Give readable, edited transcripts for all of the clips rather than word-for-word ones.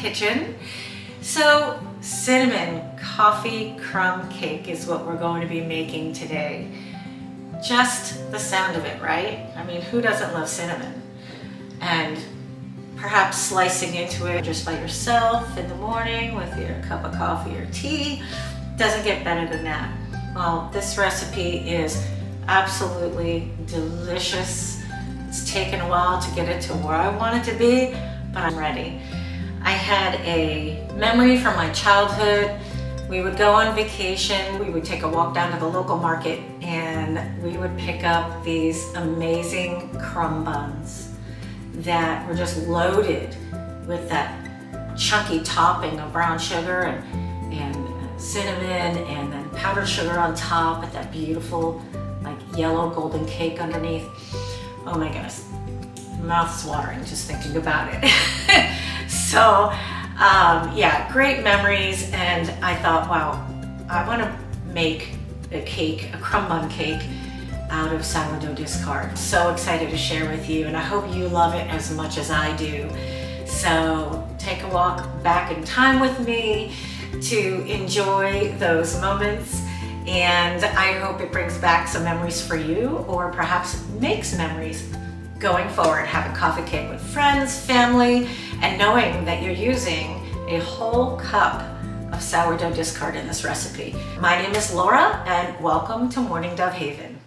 kitchen. So cinnamon coffee crumb cake is what we're going to be making today. Just the sound of it, right? I mean, who doesn't love cinnamon? And perhaps slicing into it just by yourself in the morning with your cup of coffee or tea doesn't get better than that. Well, this recipe is absolutely delicious. It's taken a while to get it to where I want it to be, but I'm ready. I had a memory from my childhood. We would go on vacation, we would take a walk down to the local market, and we would pick up these amazing crumb buns that were just loaded with that chunky topping of brown sugar and cinnamon, and then powdered sugar on top with that beautiful like yellow golden cake underneath. Oh my goodness, mouth's watering just thinking about it. So yeah, great memories, and I thought, wow, I want to make a cake, a crumb bun cake out of sourdough discard. So excited to share with you, and I hope you love it as much as I do. So take a walk back in time with me to enjoy those moments, and I hope it brings back some memories for you, or perhaps makes memories going forward, having coffee cake with friends, family, and knowing that you're using a whole cup of sourdough discard in this recipe. My name is Laura, and welcome to Morning Dove Haven.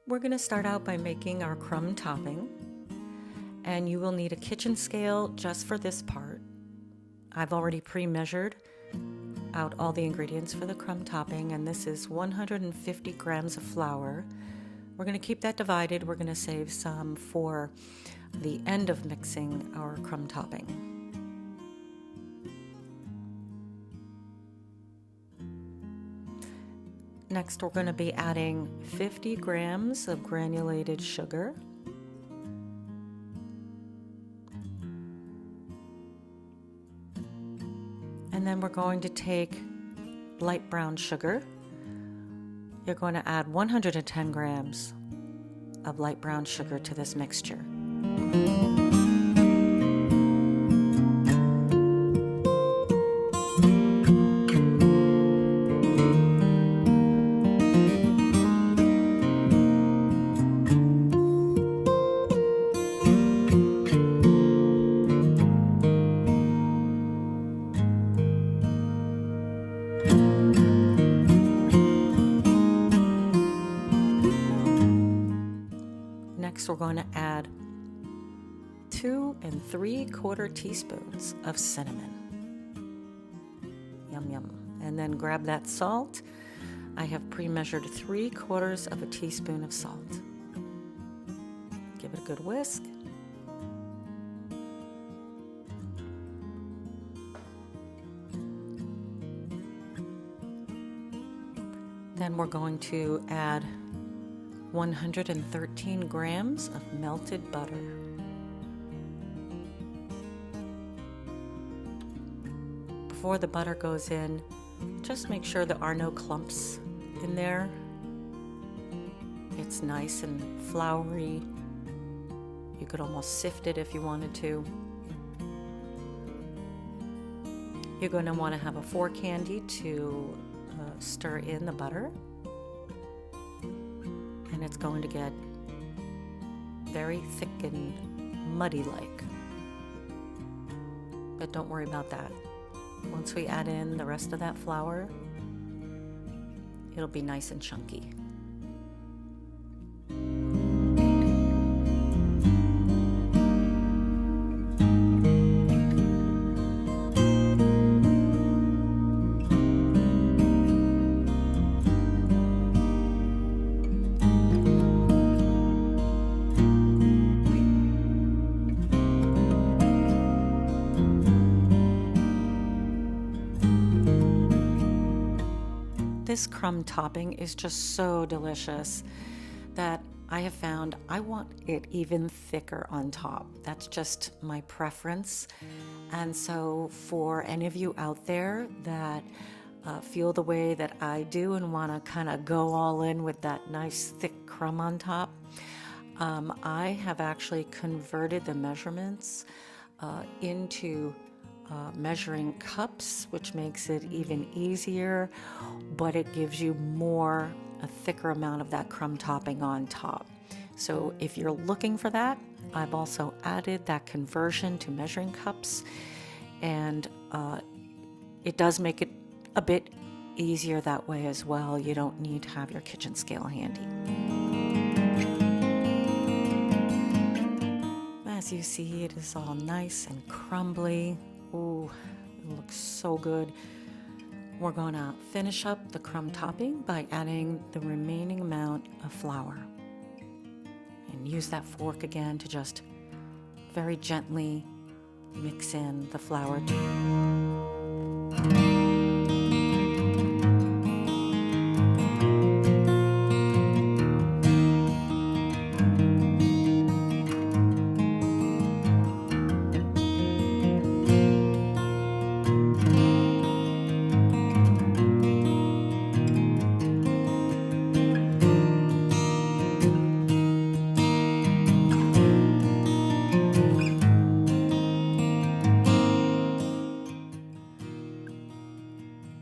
We're going to start out by making our crumb topping, and you will need a kitchen scale just for this part. I've already pre-measured out all the ingredients for the crumb topping, and this is 150 grams of flour. We're going to keep that divided. We're going to save some for the end of mixing our crumb topping. Next, we're going to be adding 50 grams of granulated sugar. And then we're going to take light brown sugar. You're going to add 110 grams of light brown sugar to this mixture. Next, we're going to add 2 3/4 teaspoons of cinnamon. Yum, yum. And then grab that salt. I have pre-measured 3/4 of a teaspoon of salt. Give it a good whisk. Then we're going to add 113 grams of melted butter. Before the butter goes in, just make sure there are no clumps in there. It's nice and floury. You could almost sift it if you wanted to. You're going to want to have a fork handy to stir in the butter. And it's going to get very thick and muddy-like. But don't worry about that. Once we add in the rest of that flour, it'll be nice and chunky. This crumb topping is just so delicious that I have found I want it even thicker on top. That's just my preference. And so for any of you out there that feel the way that I do and want to kind of go all in with that nice thick crumb on top, I have actually converted the measurements into measuring cups, which makes it even easier, but it gives you a thicker amount of that crumb topping on top. So if you're looking for that, I've also added that conversion to measuring cups, and it does make it a bit easier that way as well. You don't need to have your kitchen scale handy. As you see, it is all nice and crumbly. Ooh, it looks so good. We're gonna finish up the crumb topping by adding the remaining amount of flour. And use that fork again to just very gently mix in the flour.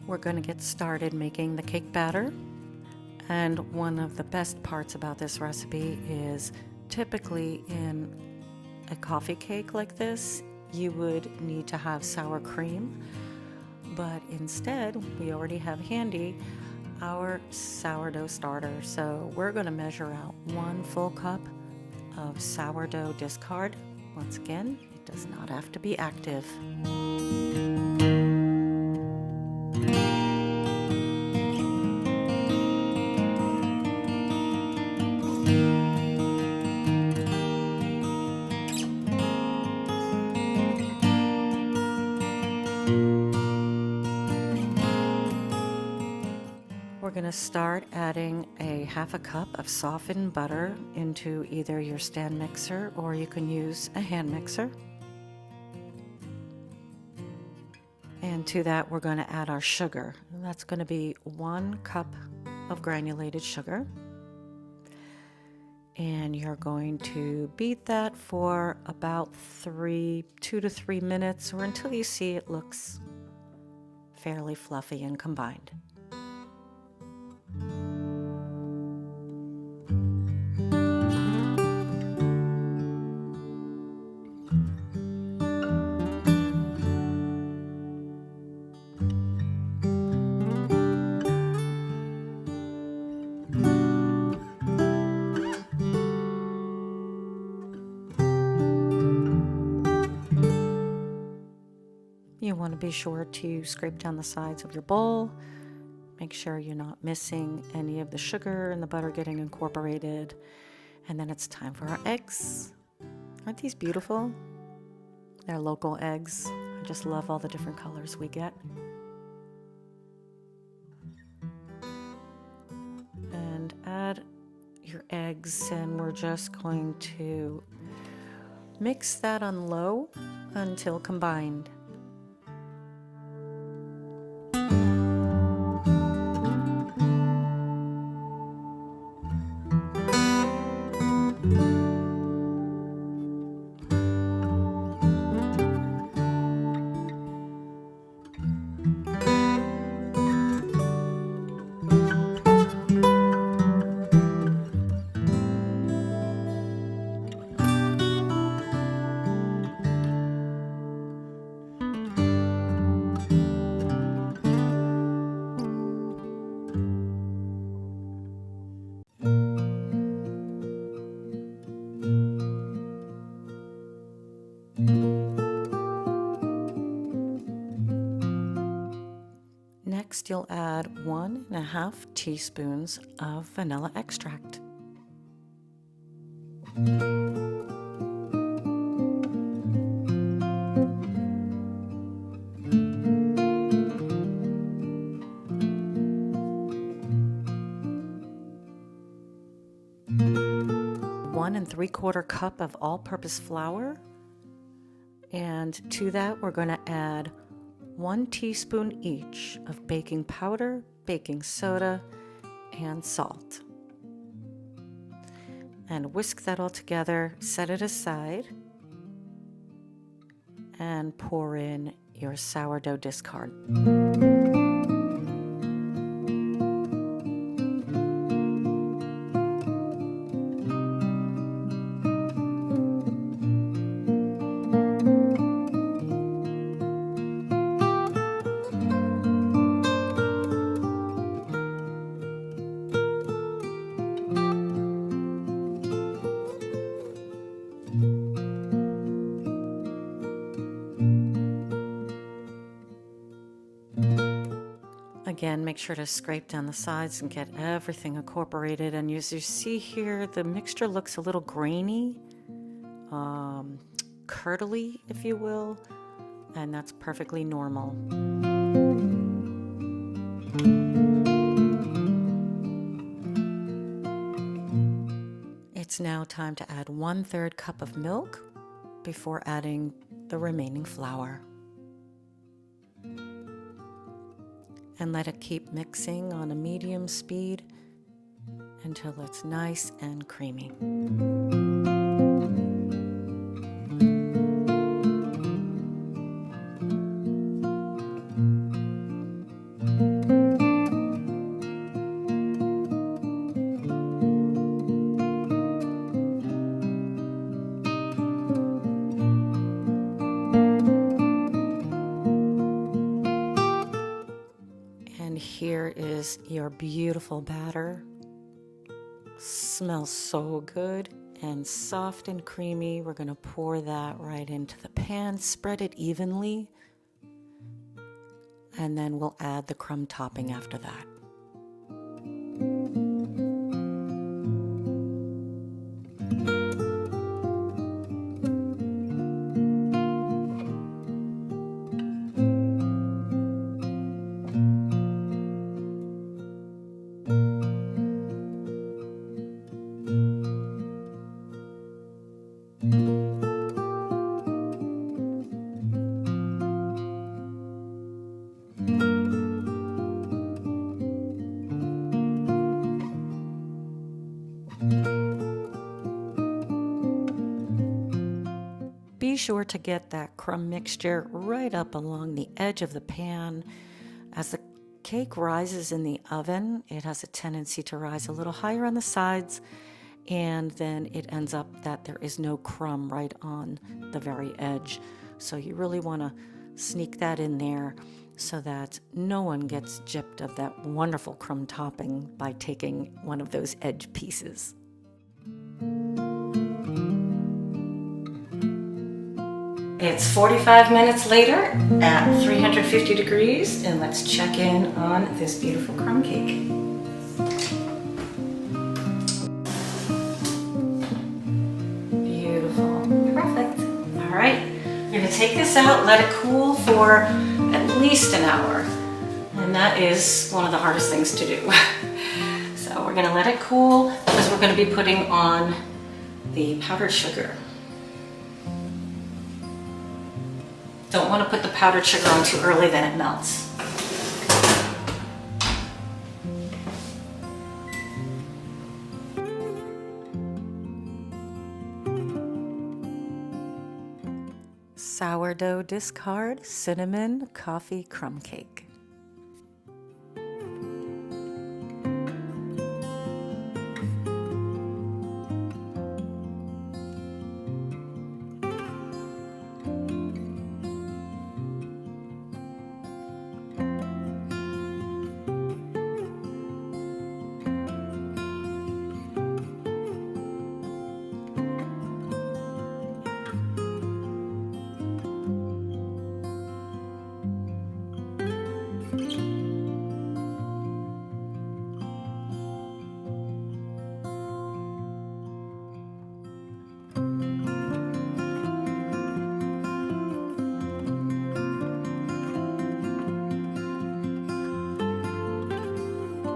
We're going to get started making the cake batter, and one of the best parts about this recipe is typically in a coffee cake like this you would need to have sour cream, but instead we already have handy our sourdough starter. So we're going to measure out 1 full cup of sourdough discard. Once again, it does not have to be active. We're going to start adding a 1/2 cup of softened butter into either your stand mixer or you can use a hand mixer. And to that we're going to add our sugar. And that's going to be 1 cup of granulated sugar. And you're going to beat that for about 2 to 3 minutes, or until you see it looks fairly fluffy and combined. You want to be sure to scrape down the sides of your bowl. Make sure you're not missing any of the sugar and the butter getting incorporated. And then it's time for our eggs. Aren't these beautiful? They're local eggs. I just love all the different colors we get. And add your eggs, and we're just going to mix that on low until combined. Next, you'll add 1½ teaspoons of vanilla extract. One 3/4 cup of all-purpose flour, and to that we're going to add 1 teaspoon each of baking powder, baking soda, and salt. And whisk that all together, set it aside, and pour in your sourdough discard. Again, make sure to scrape down the sides and get everything incorporated. And as you see here, the mixture looks a little grainy, curdly, if you will, and that's perfectly normal. It's now time to add 1/3 cup of milk before adding the remaining flour. And let it keep mixing on a medium speed until it's nice and creamy. Here is your beautiful batter. Smells so good and soft and creamy. We're going to pour that right into the pan, spread it evenly, and then we'll add the crumb topping after that. Be sure to get that crumb mixture right up along the edge of the pan. As the cake rises in the oven, it has a tendency to rise a little higher on the sides, and then it ends up that there is no crumb right on the very edge. So you really want to sneak that in there so that no one gets gypped of that wonderful crumb topping by taking one of those edge pieces. It's 45 minutes later at 350 degrees, and let's check in on this beautiful crumb cake. Beautiful, perfect. All right, you're gonna take this out, let it cool for at least an hour, and that is one of the hardest things to do. So we're gonna let it cool because we're gonna be putting on the powdered sugar. Don't want to put the powdered sugar on too early, then it melts. Sourdough discard cinnamon coffee crumb cake.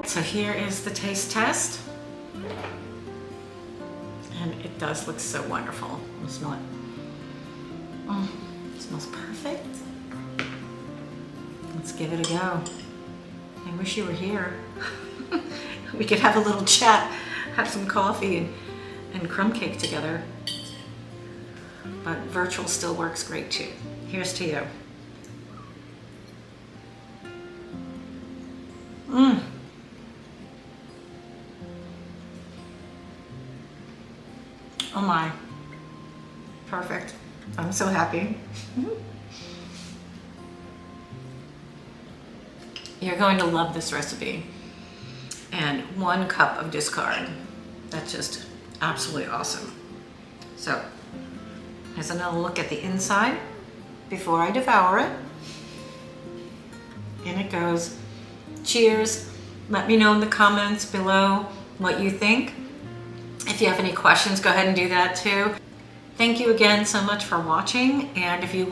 So here is the taste test. And it does look so wonderful. You smell it. It smells perfect. Let's give it a go. I wish you were here. We could have a little chat, have some coffee and crumb cake together. But virtual still works great too. Here's to you. Oh my, perfect. I'm so happy. You're going to love this recipe. And 1 cup of discard. That's just absolutely awesome. So, here's another look at the inside before I devour it. In it goes. Cheers. Let me know in the comments below what you think. If you have any questions, go ahead and do that too. Thank you again so much for watching. And if you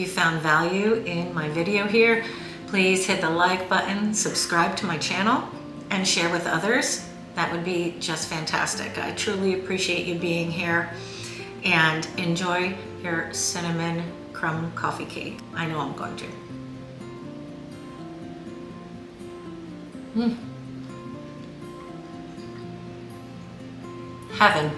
found value in my video here, please hit the like button, subscribe to my channel, and share with others. That would be just fantastic. I truly appreciate you being here, and enjoy your cinnamon crumb coffee cake. I know I'm going to. Heaven.